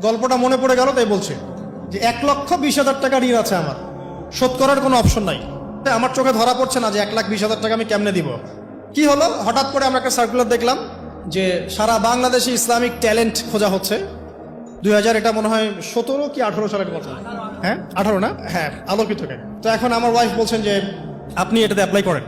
গল্পটা মনে পড়ে গেল, তাই বলছি যে 1,20,000 টাকা ঋণ আছে আমার, শোধ করার কোনো অপশন নাই। আমার চোখে ধরা পড়ছে না যে 1,20,000 টাকা আমি কেমনে দিব। কি হলো, হঠাৎ করে আমরা একটা সার্কুলার দেখলাম যে সারা বাংলাদেশে ইসলামিক ট্যালেন্ট খোঁজা হচ্ছে। 2000 এটা মনে হয় 17 কি 18 সালের কথা, হ্যাঁ 18 না, হ্যাঁ আলোকিত। তো এখন আমার ওয়াইফ বলছেন যে আপনি এটাতে অ্যাপ্লাই করেন।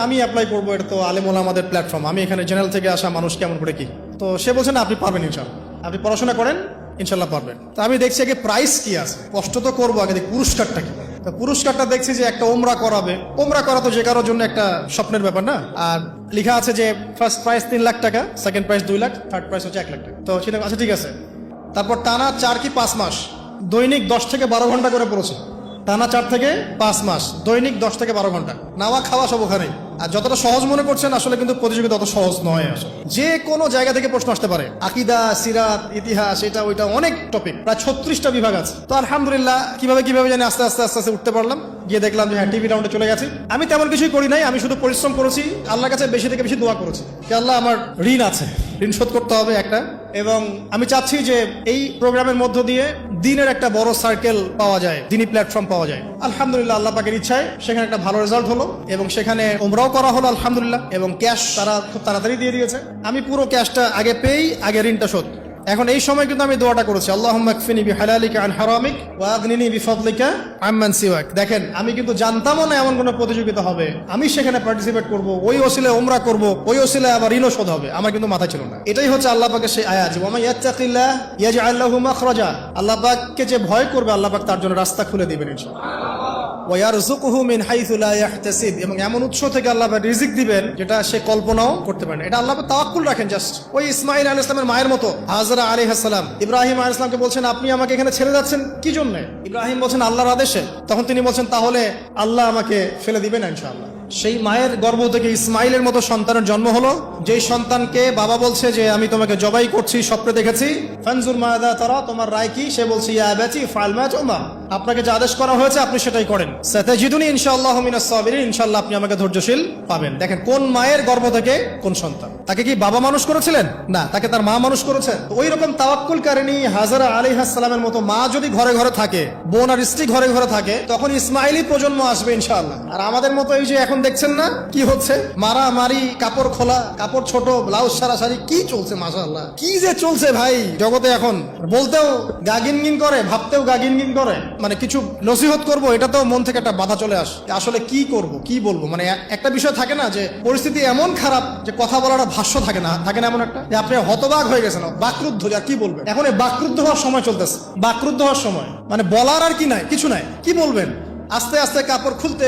আমি অ্যাপ্লাই করবো, এটা তো আলেম ওলামাদের প্ল্যাটফর্ম, আমি এখানে জেনারেল থেকে আসা মানুষ কেমন করে কি। তো সে বলছেন আপনি পারবেন ইনশাল্লাহ, আপনি পড়াশোনা করেন ইনশাল্লাহ পারবেন। তো আমি দেখছি আগে প্রাইস কি আছে, কষ্ট তো করবো, আগে দেখি পুরস্কারটা কি। তো পুরস্কারটা দেখছি যে একটা ওমরা করাবে। ওমরা করা তো যে কারোর জন্য একটা স্বপ্নের ব্যাপার না। আর লেখা আছে যে ফার্স্ট প্রাইস 3 লাখ টাকা, second prize 2 lakh, third price হচ্ছে 1 লাখ টাকা। তো সেটা আচ্ছা ঠিক আছে। তারপর টানা 4 কি 5 মাস দৈনিক 10 থেকে 12 ঘন্টা করে পড়েছে। টানা 4 থেকে 5 মাস দৈনিক 10 থেকে 12 ঘন্টা, নাওয়া খাওয়া সব ওখানেই। আর যতটা সহজ মনে করছেন আসলে কিন্তু প্রতিযোগিতা অত সহজ নয়। আসলে যে কোনো জায়গা থেকে প্রশ্ন আসতে পারে, আকিদা, সিরাত, ইতিহাস, এটা ওইটা অনেক টপিক, প্রায় 36টা বিভাগ আছে। তো আলহামদুলিল্লাহ কিভাবে জানি আস্তে আস্তে উঠতে পারলাম। গিয়ে দেখলাম যে হ্যাঁ টিভি রাউন্ডে চলে গেছি। আমি তেমন কিছুই করি নাই, আমি শুধু পরিশ্রম করেছি, আল্লাহর কাছে বেশি থেকে বেশি দোয়া করেছি যে আল্লাহ আমার ঋণ আছে, ঋণ শোধ করতে হবে একটা। এবং আমি চাচ্ছি যে এই প্রোগ্রামের মধ্য দিয়ে দিনের একটা বড় সার্কেল পাওয়া যায়, দিনী প্ল্যাটফর্ম পাওয়া যায়। আলহামদুলিল্লাহ আল্লাহ পাকের ইচ্ছায় সেখানে একটা ভালো রেজাল্ট হলো এবং সেখানে উমরাও করা হলো আলহামদুলিল্লাহ। এবং ক্যাশ তারা খুব তাড়াতাড়ি দিয়ে দিয়েছে। আমি পুরো ক্যাশটা আগে পেয়েই আগে ঋণটা শোধ। এখন এই সময় কিন্তু আমি দোয়াটা করেছি, আল্লাহুম্মা কফিনি বিহালালিকা আন হারামিক ওয়া আগনিনি বিফাদলিকা আম্মান সিওয়াক। দেখেন আমি কিন্তু জানতামও না এমন কোনো প্রতিযোগিতা হবে, আমি সেখানে পার্টিসিপেট করব, ওই ওসিলায় উমরা করব, ওই ওসিলায় আবার ঋণও শোধ হবে, আমার কিন্তু মাথায় ছিল না। এটাই হচ্ছে আল্লাহ পাকের সেই আয়াত, ওয়া মান ইয়াত্তাকিল্লাহ ইয়াজআল লাহু মাখরাজা। আল্লাহ পাককে যে ভয় করবে আল্লাহ পাক তার জন্য রাস্তা খুলে দিবেন ইনশাআল্লাহ। ওয়ারযুকুহু মিন হাইসু লা ইয়াহতাসিব। এবং এমন উৎস থেকে আল্লাহ পাক রিজিক দিবেন যেটা সে কল্পনাও করতে পারে না। এটা আল্লাহ পাক তাওয়াক্কুল রাখেন। জাস্ট ওই ইসমাঈল আলাইহিস সালামের মায়ের মতো, হাজরা আলাইহিস সালাম ইব্রাহিম আলাইহিস সালামকে বলছেন আপনি আমাকে এখানে ছেড়ে যাচ্ছেন কি জন্য? ইব্রাহিম বলছেন আল্লাহর আদেশে। তখন তিনি বলছেন তাহলে আল্লাহ আমাকে ফেলে দিবেন ইনশাআল্লাহ। সেই মায়ের গর্ভ থেকে ইসমাইলের মতো সন্তানের জন্ম হলো, যেই সন্তানকে বাবা বলছে যে আমি তোমাকে জবাই করছি, স্বপ্নে দেখেছি, ফানজুর মাযা তারা, তোমার রায় কি? সে বলছে ইয়া আবাতি ফাআল মা তু'মার, আপনাকে যা আদেশ করা হয়েছে আপনি সেটাই করেন। সাতাজিদুনি ইনশাআল্লাহু মিনাস সাবিরিন, ইনশাআল্লাহ আপনি আমাকে ধৈর্যশীল পাবেন। দেখেন কোন মায়ের গর্ভ থেকে কোন সন্তান। তাকে কি বাবা মানুষ করেছিলেন? না, তাকে তার মা মানুষ করেছে। ওই রকম তাওয়াক্কুলকারিনী হাজরা আলাইহিস সালামের মতো মা যদি ঘরে ঘরে থাকে, বোন আর স্ত্রী ঘরে ঘরে থাকে, তখন ইসমাইলি প্রজন্ম আসবে ইনশাআল্লাহ। আর আমাদের মতো এই যে এখন দেখছেন না কি হচ্ছে, মারামারি, কাপড় খোলা, কাপড় ছোট, ব্লাউজ সারাসারি, কি চলছে মাশাআল্লাহ, কি যে চলছে ভাই জগতে। এখন বলতেও গা গিনগিন করে, ভাবতেও গা গিনগিন করে। মানে কিছু নসিহত করবো এটাতেও মন থেকে একটা বাধা চলে আসে, আসলে কি করব কি বলবো। মানে একটা বিষয় থাকে না যে পরিস্থিতি এমন খারাপ যে কথা বলার ভাষ্য থাকে না এমন একটা যে আপনি হতবাক হয়ে গেছেন, বাকরুদ্ধ, আর কি বলবেন। এখন এই বাকরুদ্ধ হওয়ার সময় চলতেছে, বাকরুদ্ধ হওয়ার সময়, মানে বলার আর কি নাই, কিছু নাই, কি বলবেন। আস্তে আস্তে কাপড় খুলতে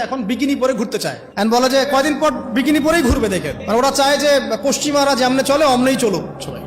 এখন বিকিনি পরে ঘুরতে চায়। এন্ড বলে যে কয়দিন পর বিকিনি পরেই ঘুরবে। দেখেন মানে ওরা চায় যে পশ্চিমারা যেমনে চলে অমনেই চলুক সবাই।